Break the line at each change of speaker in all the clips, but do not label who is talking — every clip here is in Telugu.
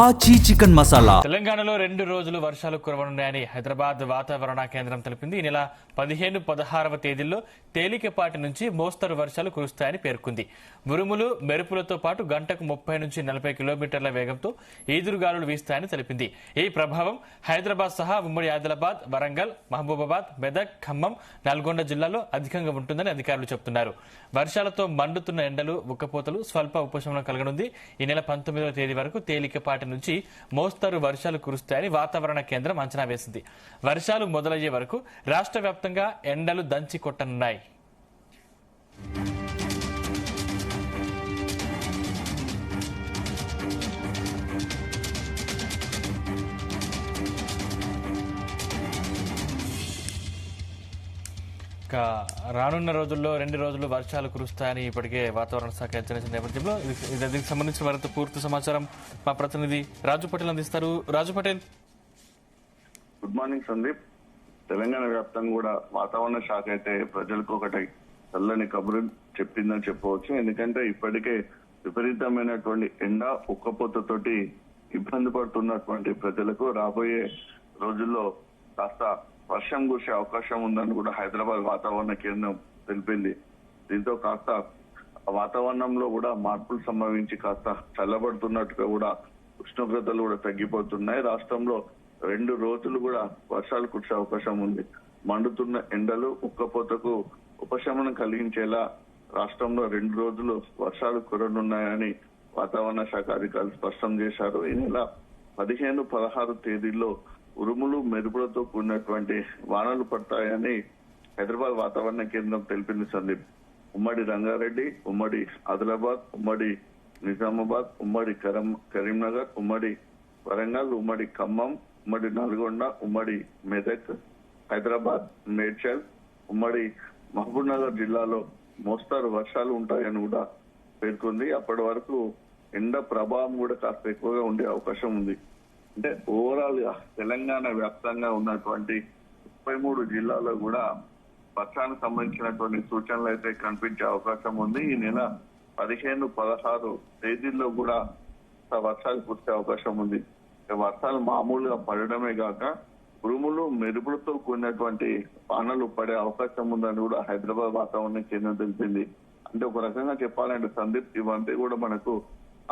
ఆచి చికెన్ మసాలా.
తెలంగాణలో 2 రోజులు వర్షాలు కురవనున్నాయని హైదరాబాద్ వాతావరణ కేంద్రం తెలిపింది. ఈ నెల 15, 16వ తేదీల్లో తేలికపాటి నుంచి మోస్తరు వర్షాలు కురుస్తాయని పేర్కొంది. ఉరుములు మెరుపులతో పాటు గంటకు 30 నుంచి 40 కిలోమీటర్ల వేగంతో ఈదురుగాలులు వీస్తాయని తెలిపింది. ఈ ప్రభావం హైదరాబాద్ సహా ఉమ్మడి ఆదిలాబాద్, వరంగల్, మహబూబాబాద్, మెదక్, ఖమ్మం, నల్గొండ జిల్లాల్లో అధికంగా ఉంటుందని అధికారులు చెబుతున్నారు. వర్షాలతో మండుతున్న ఎండలు, ఉక్కపోతలు స్వల్ప ఉపశమనం కలగనుంది. ఈ నెల 19వ తేదీ వరకు తేలికపాటి నుంచి మోస్తరు వర్షాలు కురుస్తాయని వాతావరణ కేంద్రం అంచనా వేసింది. వర్షాలు మొదలయ్యే వరకు రాష్ట్ర వ్యాప్తంగా ఎండలు దంచి కొట్టనున్నాయి. రానున్న రోజుల్లో 2 రోజులు వర్షాలు కురుస్తాయని ఇప్పటికే వాతావరణ శాఖ హెచ్చరించిన నేపథ్యంలో దీనికి సంబంధించిన మరింత పూర్తి సమాచారం మా ప్రతినిధి రాజు పటేల్ అందిస్తారు. రాజు పటేల్,
గుడ్ మార్నింగ్ సందీప్. తెలంగాణ వ్యాప్తంగా కూడా వాతావరణ శాఖ అయితే ప్రజలకు ఒకటి చల్లని కబురు చెప్పిందని చెప్పవచ్చు. ఎందుకంటే ఇప్పటికే విపరీతమైనటువంటి ఎండ, ఉక్కపోతతోటి ఇబ్బంది పడుతున్నటువంటి ప్రజలకు రాబోయే రోజుల్లో కాస్త వర్షం కురిసే అవకాశం ఉందని కూడా హైదరాబాద్ వాతావరణ కేంద్రం తెలిపింది. దీంతో కాస్త వాతావరణంలో కూడా మార్పులు సంభవించి కాస్త చల్లబడుతున్నట్టుగా కూడా ఉష్ణోగ్రతలు కూడా తగ్గిపోతున్నాయి. రాష్ట్రంలో 2 రోజులు కూడా వర్షాలు కురిసే అవకాశం ఉంది. మండుతున్న ఎండలు, ఉక్కపోతకు ఉపశమనం కలిగించేలా రాష్ట్రంలో 2 రోజులు వర్షాలు కురనున్నాయని వాతావరణ శాఖ అధికారులు స్పష్టం చేశారు. ఈ నెల 15, 16 తేదీల్లో ఉరుములు మెరుపులతో కూడినటువంటి వానలు పడతాయని హైదరాబాద్ వాతావరణ కేంద్రం తెలిపింది సందీప్. ఉమ్మడి రంగారెడ్డి, ఉమ్మడి ఆదిలాబాద్, ఉమ్మడి నిజామాబాద్, ఉమ్మడి కరీంనగర్, ఉమ్మడి వరంగల్, ఉమ్మడి ఖమ్మం, ఉమ్మడి నల్గొండ, ఉమ్మడి మెదక్, హైదరాబాద్, మేడ్చల్, ఉమ్మడి మహబూబ్ నగర్ జిల్లాలో మోస్తారు వర్షాలు ఉంటాయని కూడా పేర్కొంది. అప్పటి వరకు ఎండ ప్రభావం కూడా కాస్త ఎక్కువగా ఉండే అవకాశం ఉంది. అంటే ఓవరాల్ గా తెలంగాణ వ్యాప్తంగా ఉన్నటువంటి 33 జిల్లాల్లో కూడా వర్షానికి సంబంధించినటువంటి సూచనలు అయితే కనిపించే అవకాశం ఉంది. ఈ నెల 15, 16 తేదీల్లో కూడా వర్షాలు కురిసే అవకాశం ఉంది. వర్షాలు మామూలుగా పడడమే కాక ఉరుములు మెరుపులతో కూడినటువంటి వానలు పడే అవకాశం ఉందని కూడా హైదరాబాద్ వాతావరణ కేంద్రం తెలిపింది. అంటే ఒక రకంగా చెప్పాలంటే సందీప్, ఇవంతా కూడా మనకు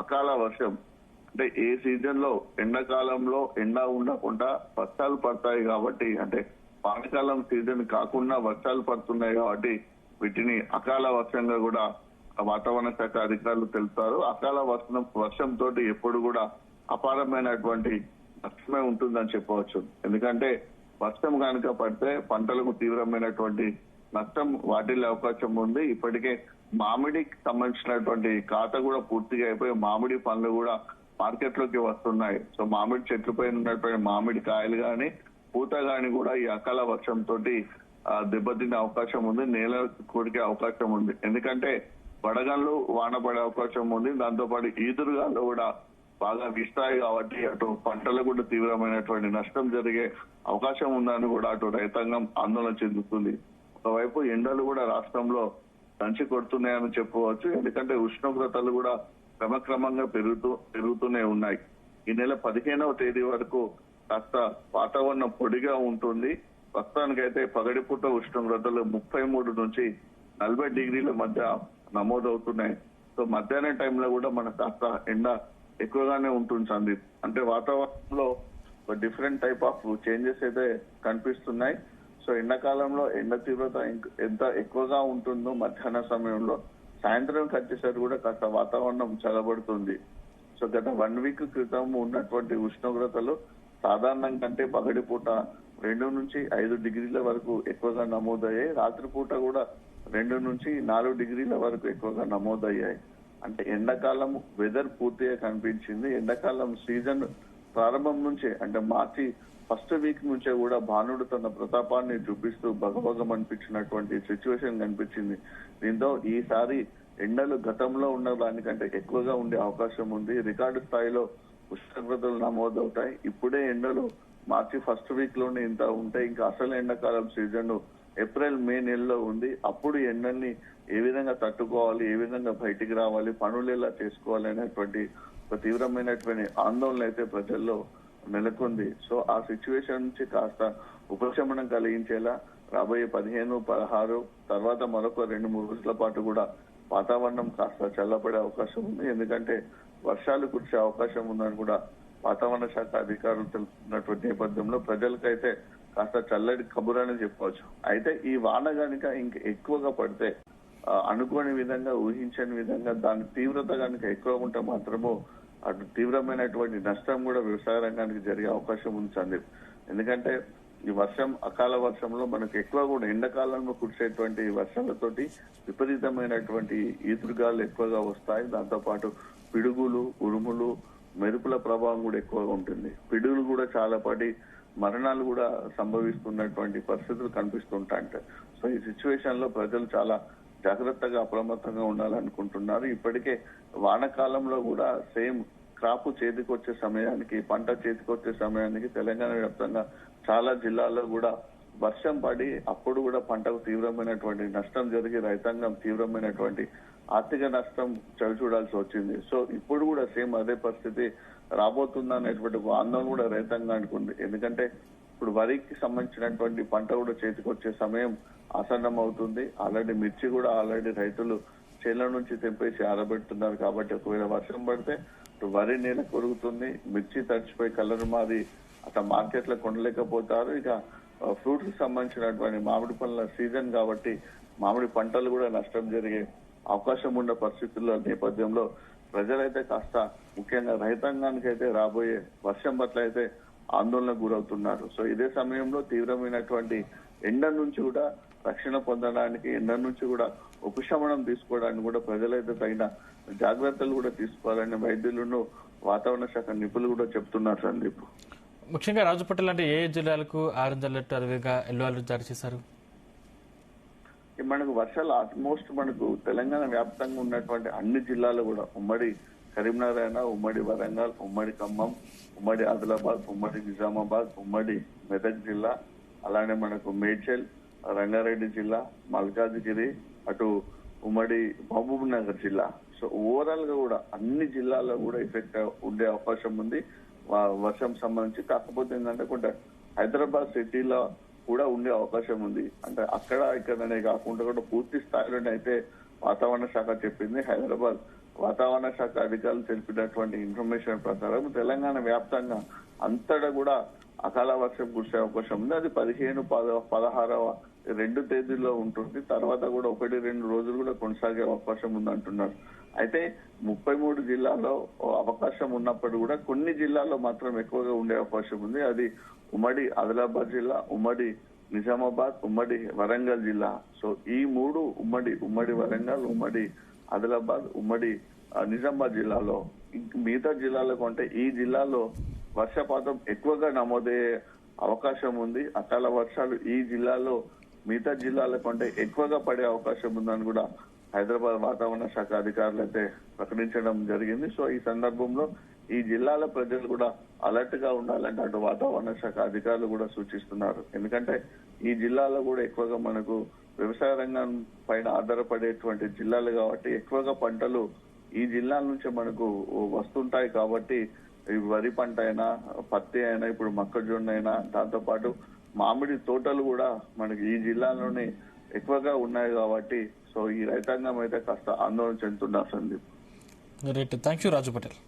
అకాల వర్షం. అంటే ఏ సీజన్ లో ఎండాకాలంలో ఎండ ఉండకుండా వర్షాలు పడతాయి కాబట్టి, అంటే వానకాలం సీజన్ కాకుండా వర్షాలు పడుతున్నాయి కాబట్టి వీటిని అకాల వర్షంగా కూడా వాతావరణ శాఖ అధికారులు తెలుపుతారు. అకాల వర్షం తోటి ఎప్పుడు కూడా అపారమైనటువంటి నష్టమే ఉంటుందని చెప్పవచ్చు. ఎందుకంటే వర్షం కనుక పడితే పంటలకు తీవ్రమైనటువంటి నష్టం వాటిల్లే అవకాశం ఉంది. ఇప్పటికే మామిడికి సంబంధించినటువంటి ఖాతా కూడా పూర్తిగా అయిపోయి మామిడి పండ్లు కూడా మార్కెట్ లోకి వస్తున్నాయి. సో మామిడి చెట్ల పైన ఉన్నటువంటి మామిడి కాయలు గాని, పూత గాని కూడా ఈ అకాల వర్షం తోటి దెబ్బతినే అవకాశం ఉంది. నేల కొడికే అవకాశం ఉంది. ఎందుకంటే వడగళ్ళు వాన పడే అవకాశం ఉంది. దాంతో పాటు ఈదురుగాలు కూడా బాగా వీస్తాయి కాబట్టి అటు పంటలకు కూడా తీవ్రమైనటువంటి నష్టం జరిగే అవకాశం ఉందని కూడా అటు రైతాంగం ఆందోళన చెందుతుంది. ఒకవైపు ఎండలు కూడా రాష్ట్రంలో దంచి కొడుతున్నాయని చెప్పవచ్చు. ఎందుకంటే ఉష్ణోగ్రతలు కూడా క్రమక్రమంగా పెరుగుతూనే ఉన్నాయి. ఈ నెల 15వ తేదీ వరకు కాస్త వాతావరణం పొడిగా ఉంటుంది. ప్రస్తుతానికైతే పగటిపూట ఉష్ణోగ్రతలు 33 నుంచి 40 డిగ్రీల మధ్య నమోదవుతున్నాయి. సో మధ్యాహ్నం టైంలో కూడా మనకు కాస్త ఎండ ఎక్కువగానే ఉంటుంది సందీప్. అంటే వాతావరణంలో డిఫరెంట్ టైప్ ఆఫ్ చేంజెస్ అయితే కనిపిస్తున్నాయి. సో ఎండాకాలంలో ఎండ తీవ్రత ఎంత ఎక్కువగా ఉంటుందో మధ్యాహ్న సమయంలో, సాయంత్రం వచ్చేసరికి కూడా కాస్త వాతావరణం చల్లబడుతుంది. సో గత 1 వీక్ క్రితం ఉన్నటువంటి ఉష్ణోగ్రతలు సాధారణం కంటే పగటిపూట 2 నుంచి 5 డిగ్రీల వరకు ఎక్కువగా నమోదయ్యాయి. రాత్రిపూట కూడా 2 నుంచి 4 డిగ్రీల వరకు ఎక్కువగా నమోదయ్యాయి. అంటే ఎండాకాలం వెదర్ పూర్తిగా కనిపించింది. ఎండాకాలం సీజన్ ప్రారంభం నుంచే, అంటే మార్చి ఫస్ట్ వీక్ నుంచే కూడా భానుడు తన ప్రతాపాన్ని చూపిస్తూ భగభగమనిపించినటువంటి సిచ్యువేషన్ కనిపించింది. దీంతో ఈసారి ఎండలు గతంలో ఉన్న దానికంటే ఎక్కువగా ఉండే అవకాశం ఉంది. రికార్డు స్థాయిలో ఉష్ణోగ్రతలు నమోదవుతాయి. ఇప్పుడే ఎండలు మార్చి ఫస్ట్ వీక్ లోనే ఇంత ఉంటే ఇంకా అసలు ఎండాకాలం సీజన్ ఏప్రిల్ మే నెలలో ఉంది. అప్పుడు ఎండల్ని ఏ విధంగా తట్టుకోవాలి, ఏ విధంగా బయటికి రావాలి, పనులు ఎలా చేసుకోవాలి అనేటువంటి ఒక తీవ్రమైనటువంటి ఆందోళన అయితే ప్రజల్లో నెలకొంది. సో ఆ సిచ్యువేషన్ నుంచి కాస్త ఉపశమనం కలిగించేలా రాబోయే 15, 16 తర్వాత మరొక 2-3 రోజుల పాటు కూడా వాతావరణం కాస్త చల్లబడే అవకాశం ఉంది. ఎందుకంటే వర్షాలు కురిసే అవకాశం ఉందని కూడా వాతావరణ శాఖ అధికారులు తెలుపుతున్నటువంటి నేపథ్యంలో ప్రజలకైతే కాస్త చల్లటి కబురని చెప్పవచ్చు. అయితే ఈ వాన కనుక ఇంకా ఎక్కువగా పడితే అనుకోని విధంగా, ఊహించని విధంగా దాని తీవ్రత కనుక ఎక్కువ ఉంటే మాత్రము అటు తీవ్రమైనటువంటి నష్టం కూడా వ్యవసాయ రంగానికి జరిగే అవకాశం ఉంది సందీప్. ఎందుకంటే ఈ వర్షం, అకాల వర్షంలో మనకు ఎక్కువ కూడా ఎండాకాలంలో కురిసేటువంటి వర్షాలతోటి విపరీతమైనటువంటి ఈదురుగాలు ఎక్కువగా వస్తాయి. దాంతో పాటు పిడుగులు, ఉరుములు, మెరుపుల ప్రభావం కూడా ఎక్కువగా ఉంటుంది. పిడుగులు కూడా చాలా పాటి మరణాలు కూడా సంభవిస్తున్నటువంటి పరిస్థితులు కనిపిస్తుంటాయి. సో ఈ సిచ్యువేషన్ లో ప్రజలు చాలా జాగ్రత్తగా, అప్రమత్తంగా ఉండాలనుకుంటున్నారు. ఇప్పటికే వానకాలంలో కూడా సేమ్ క్రాప్ చేతికొచ్చే సమయానికి, పంట చేతికొచ్చే సమయానికి తెలంగాణ వ్యాప్తంగా చాలా జిల్లాల్లో కూడా వర్షం పడి అప్పుడు కూడా పంటకు తీవ్రమైనటువంటి నష్టం జరిగి రైతాంగం తీవ్రమైనటువంటి ఆర్థిక నష్టం చవి చూడాల్సి వచ్చింది. సో ఇప్పుడు కూడా సేమ్ అదే పరిస్థితి రాబోతుందా అనేటువంటి ఆందోళన కూడా రైతాంగానికి ఉంది. ఎందుకంటే ఇప్పుడు వరికి సంబంధించినటువంటి పంట కూడా చేతికొచ్చే సమయం ఆసన్నం అవుతుంది. ఆల్రెడీ మిర్చి కూడా రైతులు చేళ్ల నుంచి తెంపేసి ఆరబెడుతున్నారు. కాబట్టి ఒకవేళ వర్షం పడితే వరి నేల కొరుగుతుంది, మిర్చి తడిచిపోయి కలర్ మారి అట్లా మార్కెట్ లో కొనలేకపోతారు. ఇక ఫ్రూట్స్ కి సంబంధించినటువంటి మామిడి పండ్ల సీజన్ కాబట్టి మామిడి పంటలు కూడా నష్టం జరిగే అవకాశం ఉన్న పరిస్థితుల్లో నేపథ్యంలో ప్రజలైతే కాస్త, ముఖ్యంగా రైతాంగానికి అయితే రాబోయే వర్షం పట్ల అయితే ఆందోళనకు గురవుతున్నారు. సో ఇదే సమయంలో తీవ్రమైనటువంటి ఎండ నుంచి కూడా రక్షణ పొందడానికి, ఎండ నుంచి కూడా ఉపశమనం తీసుకోవడానికి కూడా ప్రజలైతే తగిన జాగ్రత్తలు కూడా తీసుకోవాలని వైద్యులను, వాతావరణ శాఖ నిపుణులు కూడా చెప్తున్నారు సందీప్.
ముఖ్యంగా రాజు పటేల్ అంటే ఏ జిల్లాలకు ఆరెంజ్ అలర్ట్, అదేవిధంగా ఎల్లో అలర్ట్ జారీ చేశారు?
మనకు వర్షాలు ఆల్మోస్ట్ మనకు తెలంగాణ వ్యాప్తంగా ఉన్నటువంటి అన్ని జిల్లాలు కూడా, ఉమ్మడి కరీంనగర్ అయినా, ఉమ్మడి వరంగల్, ఉమ్మడి ఖమ్మం, ఉమ్మడి ఆదిలాబాద్, ఉమ్మడి నిజామాబాద్, ఉమ్మడి మెదక్ జిల్లా, అలానే మనకు మేడ్చల్, రంగారెడ్డి జిల్లా, మల్కాజ్గిరి, అటు ఉమ్మడి మహబూబ్ నగర్ జిల్లా. సో ఓవరాల్ గా కూడా అన్ని జిల్లాల్లో కూడా ఎఫెక్ట్ ఉండే అవకాశం ఉంది వర్షం సంబంధించి. కాకపోతే ఏంటంటే కొంత హైదరాబాద్ సిటీలో కూడా ఉండే అవకాశం ఉంది. అంటే అక్కడ ఇక్కడనే కాకుండా కూడా పూర్తి స్థాయిలోనే అయితే వాతావరణ శాఖ చెప్పింది. హైదరాబాద్ వాతావరణ శాఖ అధికారులు తెలిపినటువంటి ఇన్ఫర్మేషన్ ప్రకారం తెలంగాణ వ్యాప్తంగా అంతటా కూడా అకాల వర్షం కురిసే అవకాశం ఉంది. అది 15, 16 2 తేదీల్లో ఉంటుంది. తర్వాత కూడా 1-2 రోజులు కూడా కొనసాగే అవకాశం ఉంది అంటున్నారు. అయితే 33 జిల్లాల్లో అవకాశం ఉన్నప్పుడు కూడా కొన్ని జిల్లాల్లో మాత్రం ఎక్కువగా ఉండే అవకాశం ఉంది. అది ఉమ్మడి ఆదిలాబాద్ జిల్లా, ఉమ్మడి నిజామాబాద్, ఉమ్మడి వరంగల్ జిల్లా. సో ఈ 3 ఉమ్మడి వరంగల్, ఉమ్మడి ఆదిలాబాద్, ఉమ్మడి నిజామాబాద్ జిల్లాలో, మిగతా జిల్లాల కంటే ఈ జిల్లాలో వర్షపాతం ఎక్కువగా నమోదయ్యే అవకాశం ఉంది. అకాల వర్షాలు ఈ జిల్లాలో మిగతా జిల్లాల కంటే ఎక్కువగా పడే అవకాశం ఉందని కూడా హైదరాబాద్ వాతావరణ శాఖ అధికారులు అయితే ప్రకటించడం జరిగింది. సో ఈ సందర్భంలో ఈ జిల్లాల ప్రజలు కూడా అలర్ట్ గా ఉండాలంటే అటు వాతావరణ శాఖ అధికారులు కూడా సూచిస్తున్నారు. ఎందుకంటే ఈ జిల్లాలో కూడా ఎక్కువగా మనకు వ్యవసాయ రంగం పైన ఆధారపడేటువంటి జిల్లాలు కాబట్టి ఎక్కువగా పంటలు ఈ జిల్లాల నుంచి మనకు వస్తుంటాయి. కాబట్టి వరి పంట అయినా, పత్తి అయినా, ఇప్పుడు మొక్కజొన్న అయినా, దాంతో పాటు మామిడి తోటలు కూడా మనకి ఈ జిల్లాలోనే ఎక్కువగా ఉన్నాయి. కాబట్టి సో ఈ రైతాంగం అయితే కాస్త ఆందోళన చెందుతున్నారు Sandeep.
Right, thank you Raju Patel.